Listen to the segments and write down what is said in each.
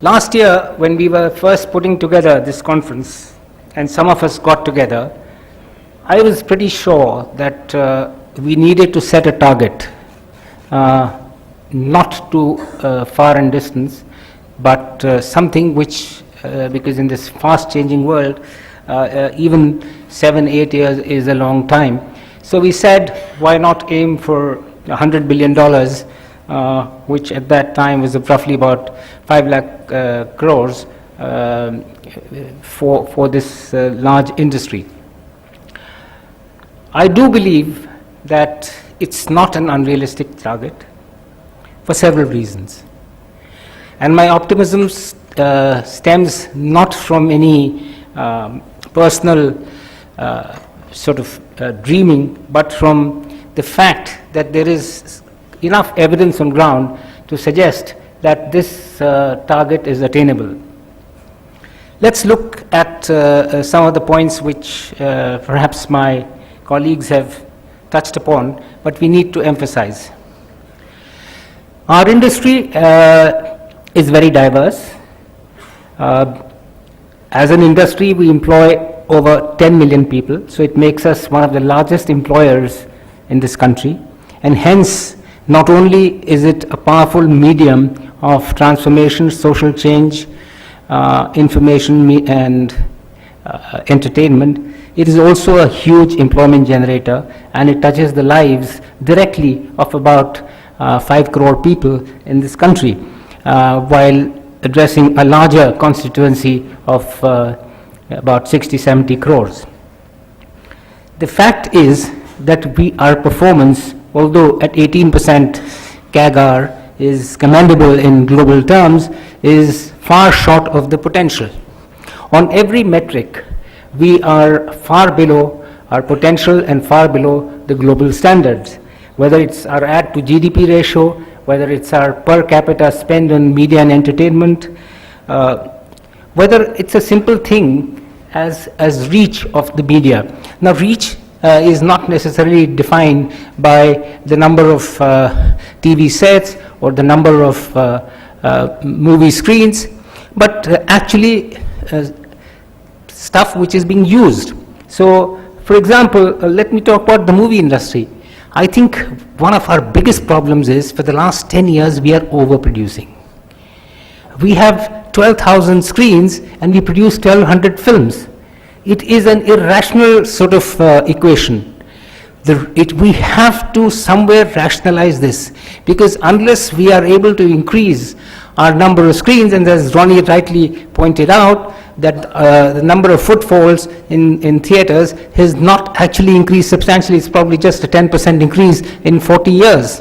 Last year, when we were first putting together this conference, and some of us got together, I was pretty sure that we needed to set a target, not too far in distance, but something which, because in this fast-changing world, even 7-8 years is a long time. So we said, why not aim for $100 billion, which at that time was roughly about 5 lakh crores for this large industry. I do believe that it's not an unrealistic target for several reasons. And my optimism stems not from any personal sort of dreaming, but from the fact that there is enough evidence on ground to suggest that this target is attainable. Let's look at some of the points which perhaps my colleagues have touched upon, but we need to emphasize. Our industry is very diverse. As an industry, we employ over 10 million people, so it makes us one of the largest employers in this country, and hence not only is it a powerful medium of transformation, social change, information and entertainment, it is also a huge employment generator, and it touches the lives directly of about 5 crore people in this country, while addressing a larger constituency of about 60-70 crores. The fact is that our performance, although at 18% CAGR is commendable in global terms, is far short of the potential. On every metric, we are far below our potential and far below the global standards, whether it's our ad to GDP ratio, whether it's our per capita spend on media and entertainment, whether it's a simple thing as reach of the media. Now, reach is not necessarily defined by the number of TV sets or the number of movie screens, but actually stuff which is being used. So, for example, let me talk about the movie industry. I think one of our biggest problems is, for the last 10 years, we are overproducing. We have 12,000 screens and we produce 1,200 films. It is an irrational sort of equation. We have to somewhere rationalize this, because unless we are able to increase our number of screens, and as Ronnie rightly pointed out, that the number of footfalls in theaters has not actually increased substantially. It's probably just a 10% increase in 40 years.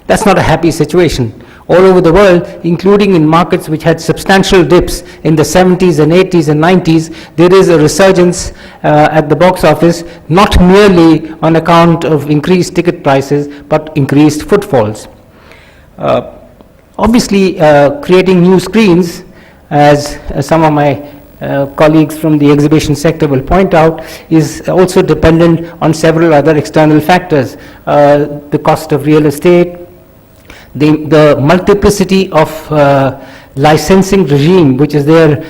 That's not a happy situation. All over the world, including in markets which had substantial dips in the 70s and 80s and 90s, there is a resurgence at the box office, not merely on account of increased ticket prices, but increased footfalls. Obviously, creating new screens, as some of my colleagues from the exhibition sector will point out, is also dependent on several other external factors. The cost of real estate, the multiplicity of licensing regime which is there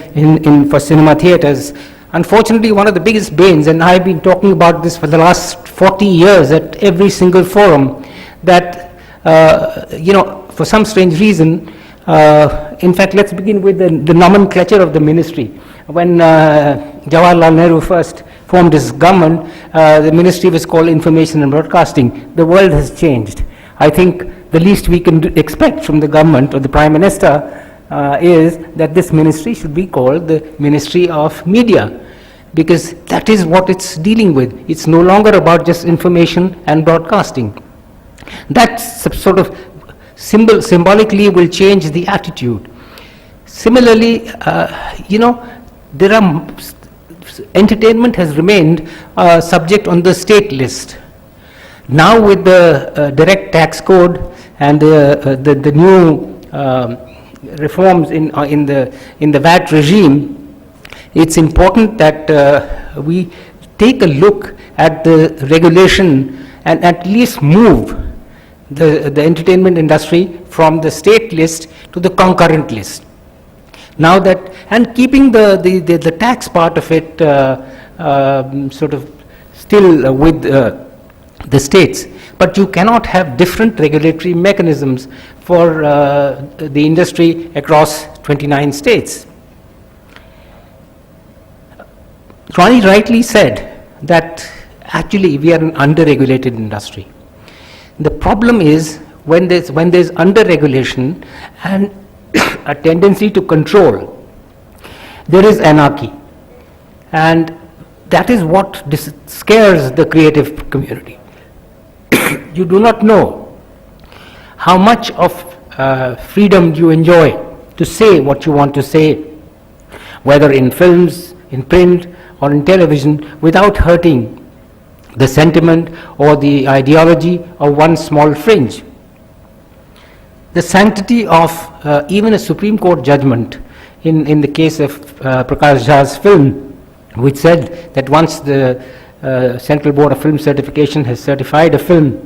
for cinema theaters. Unfortunately, one of the biggest banes, and I've been talking about this for the last 40 years at every single forum, that for some strange reason, in fact, let's begin with the nomenclature of the ministry. When Jawaharlal Nehru first formed his government, the ministry was called Information and Broadcasting. The world has changed. I think the least we can expect from the government or the Prime Minister is that this ministry should be called the Ministry of Media, because that is what it's dealing with. It's no longer about just information and broadcasting. That sort of symbolically will change the attitude. Similarly, entertainment has remained subject on the state list. Now with the direct tax code and the new reforms in the VAT regime, it's important that we take a look at the regulation and at least move the entertainment industry from the state list to the concurrent list. Now that, and keeping the tax part of it sort of still with the states, but you cannot have different regulatory mechanisms for the industry across 29 states. Ronnie rightly said that actually we are an under-regulated industry. The problem is when there's under-regulation and a tendency to control, there is anarchy, and that is what scares the creative community. You do not know how much of freedom you enjoy to say what you want to say, whether in films, in print, or in television, without hurting the sentiment or the ideology of one small fringe. The sanctity of even a Supreme Court judgment in the case of Prakash Jha's film, which said that once the Central Board of Film Certification has certified a film,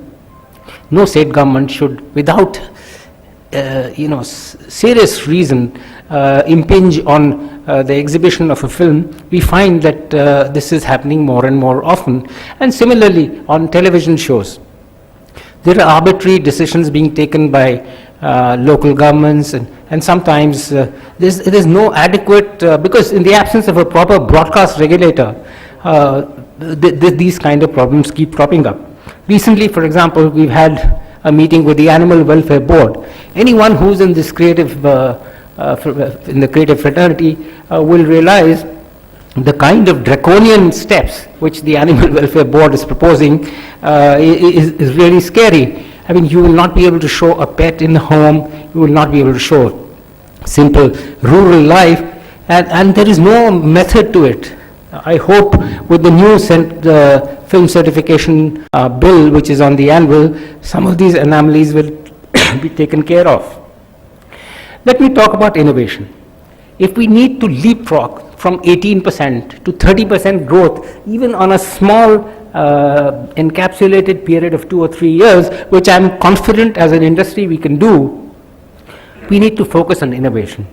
no state government should, without serious reason, impinge on the exhibition of a film. We find that this is happening more and more often. And similarly, on television shows, there are arbitrary decisions being taken by local governments, and sometimes there's no adequate, because in the absence of a proper broadcast regulator, these kind of problems keep cropping up. Recently, for example, we've had a meeting with the Animal Welfare Board. Anyone who's in this creative, in the creative fraternity will realize the kind of draconian steps which the Animal Welfare Board is proposing is really scary. I mean, you will not be able to show a pet in the home, you will not be able to show simple rural life, and there is no method to it. I hope with the new film certification bill which is on the anvil, some of these anomalies will be taken care of. Let me talk about innovation. If we need to leapfrog from 18% to 30% growth, even on a small encapsulated period of 2 or 3 years, which I'm confident as an industry we can do, we need to focus on innovation.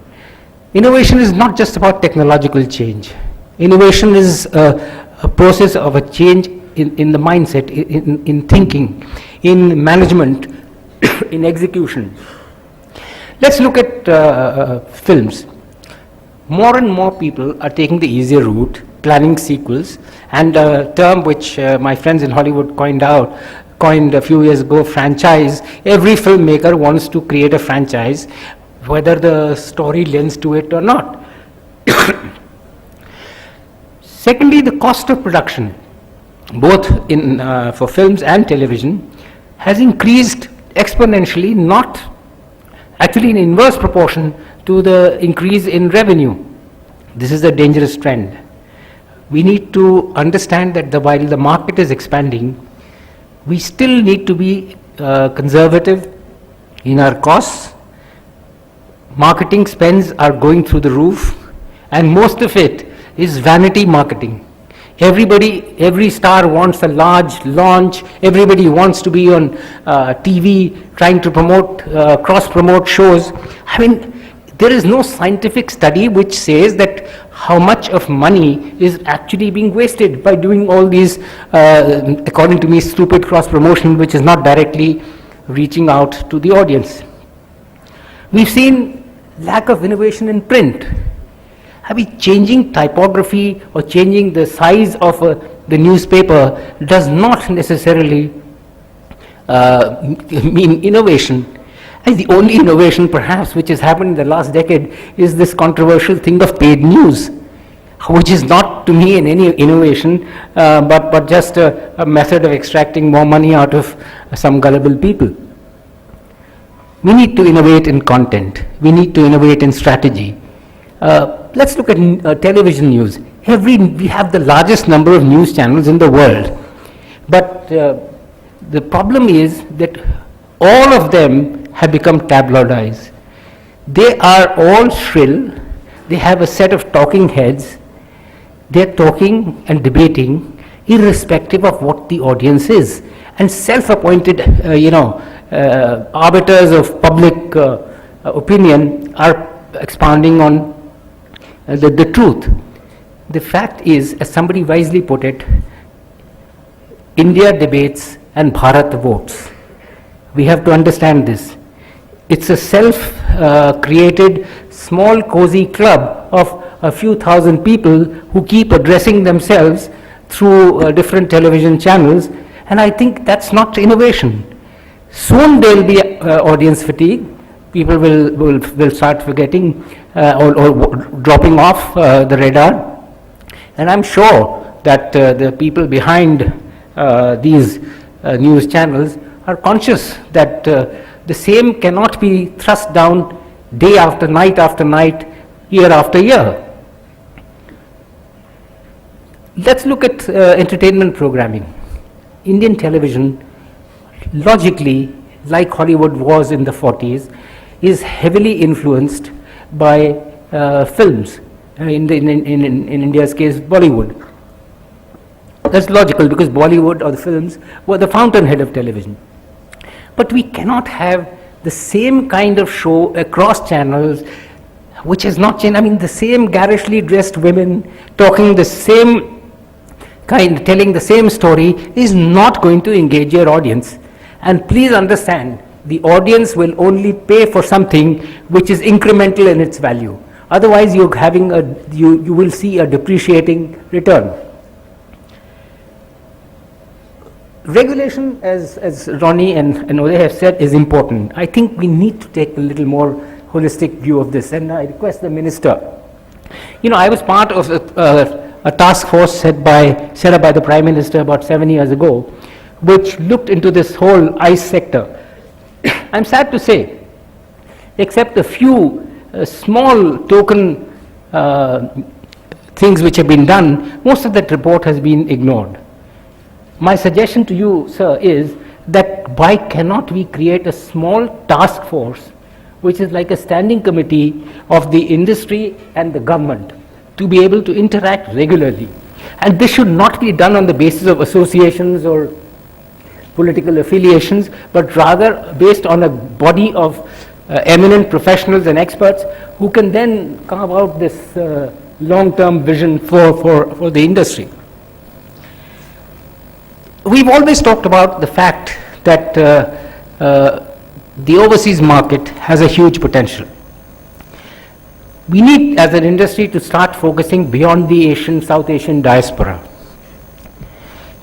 Innovation is not just about technological change. Innovation is a process of a change in the mindset, in thinking, in management, in execution. Let's look at films. More and more people are taking the easier route, planning sequels, and a term which my friends in Hollywood coined a few years ago, franchise. Every filmmaker wants to create a franchise, whether the story lends to it or not. Secondly, the cost of production, both for films and television, has increased exponentially, not actually in inverse proportion to the increase in revenue. This is a dangerous trend. We need to understand that while the market is expanding, we still need to be conservative in our costs. Marketing spends are going through the roof, and most of it is vanity marketing. Every star wants a large launch. Everybody wants to be on TV trying to promote, cross-promote shows. I mean, there is no scientific study which says that how much of money is actually being wasted by doing all these, according to me, stupid cross-promotion, which is not directly reaching out to the audience. We've seen lack of innovation in print. I mean, changing typography or changing the size of the newspaper does not necessarily mean innovation. And the only innovation perhaps which has happened in the last decade is this controversial thing of paid news, which is not to me any innovation, but just a method of extracting more money out of some gullible people. We need to innovate in content. We need to innovate in strategy. Let's look at television news. We have the largest number of news channels in the world, but the problem is that all of them have become tabloidized. They are all shrill. They have a set of talking heads. They're talking and debating irrespective of what the audience is, and self-appointed arbiters of public opinion are expounding on the truth. The fact is, as somebody wisely put it, India debates and Bharat votes. We have to understand this. It's a self-created, small, cozy club of a few thousand people who keep addressing themselves through different television channels, and I think that's not innovation. Soon there will be audience fatigue. People will start forgetting or dropping off the radar, and I'm sure that the people behind these news channels are conscious that the same cannot be thrust down day after night, year after year. Let's look at entertainment programming. Indian television, logically, like Hollywood was in the 40s, is heavily influenced by films, in India's case, Bollywood. That's logical because Bollywood or the films were the fountainhead of television. But we cannot have the same kind of show across channels which has not changed. I mean, the same garishly dressed women talking the same kind, telling the same story is not going to engage your audience. And please understand, the audience will only pay for something which is incremental in its value. Otherwise, you will see a depreciating return. Regulation, as Ronnie and Uday have said, is important. I think we need to take a little more holistic view of this, and I request the Minister. I was part of a task force set up by the Prime Minister about 7 years ago, which looked into this whole ICE sector. I'm sad to say, except a few small token things which have been done, most of that report has been ignored. My suggestion to you, sir, is that why cannot we create a small task force which is like a standing committee of the industry and the government to be able to interact regularly? And this should not be done on the basis of associations or political affiliations, but rather based on a body of eminent professionals and experts who can then carve out this long-term vision for the industry. We've always talked about the fact that the overseas market has a huge potential. We need, as an industry, to start focusing beyond the South Asian diaspora.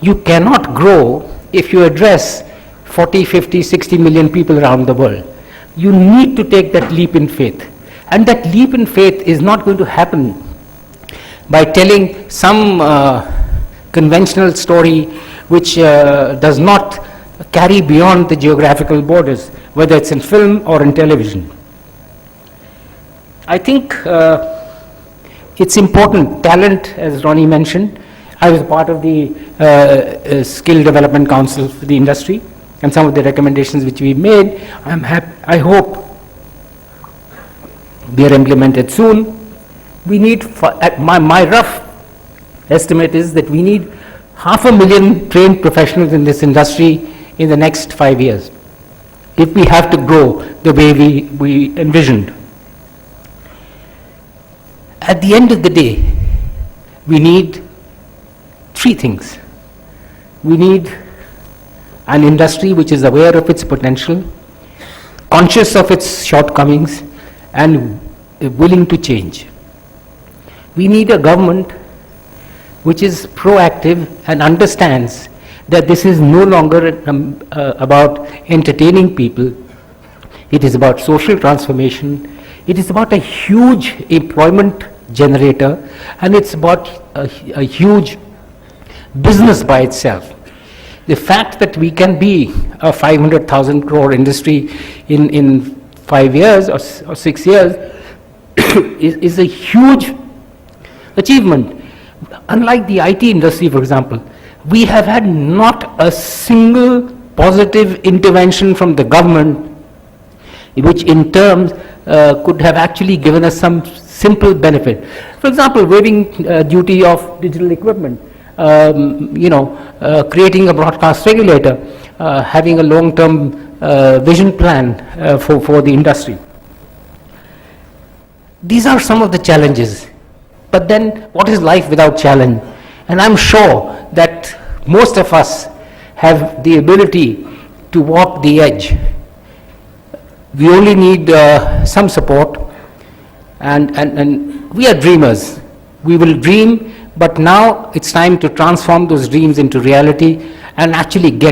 You cannot grow if you address 40, 50, 60 million people around the world. You need to take that leap in faith. And that leap in faith is not going to happen by telling some conventional story which does not carry beyond the geographical borders, whether it's in film or in television. I think it's important. Talent, as Ronnie mentioned, I was part of the Skill Development Council for the industry, and some of the recommendations which we made, I hope they are implemented soon. We need, my rough estimate is that we need 500,000 trained professionals in this industry in the next 5 years, if we have to grow the way we envisioned. At the end of the day, we need three things. We need an industry which is aware of its potential, conscious of its shortcomings, and willing to change. We need a government which is proactive and understands that this is no longer about entertaining people. It is about social transformation. It is about a huge employment generator, and it's about a huge business by itself. The fact that we can be a 500,000 crore industry in 5 years or 6 years is a huge achievement. Unlike the IT industry, for example, we have had not a single positive intervention from the government which in terms could have actually given us some simple benefit. For example, waiving duty of digital equipment, creating a broadcast regulator, having a long-term vision plan for the industry. These are some of the challenges. But then, what is life without challenge? And I'm sure that most of us have the ability to walk the edge. We only need some support, and we are dreamers. We will dream, but now it's time to transform those dreams into reality and actually get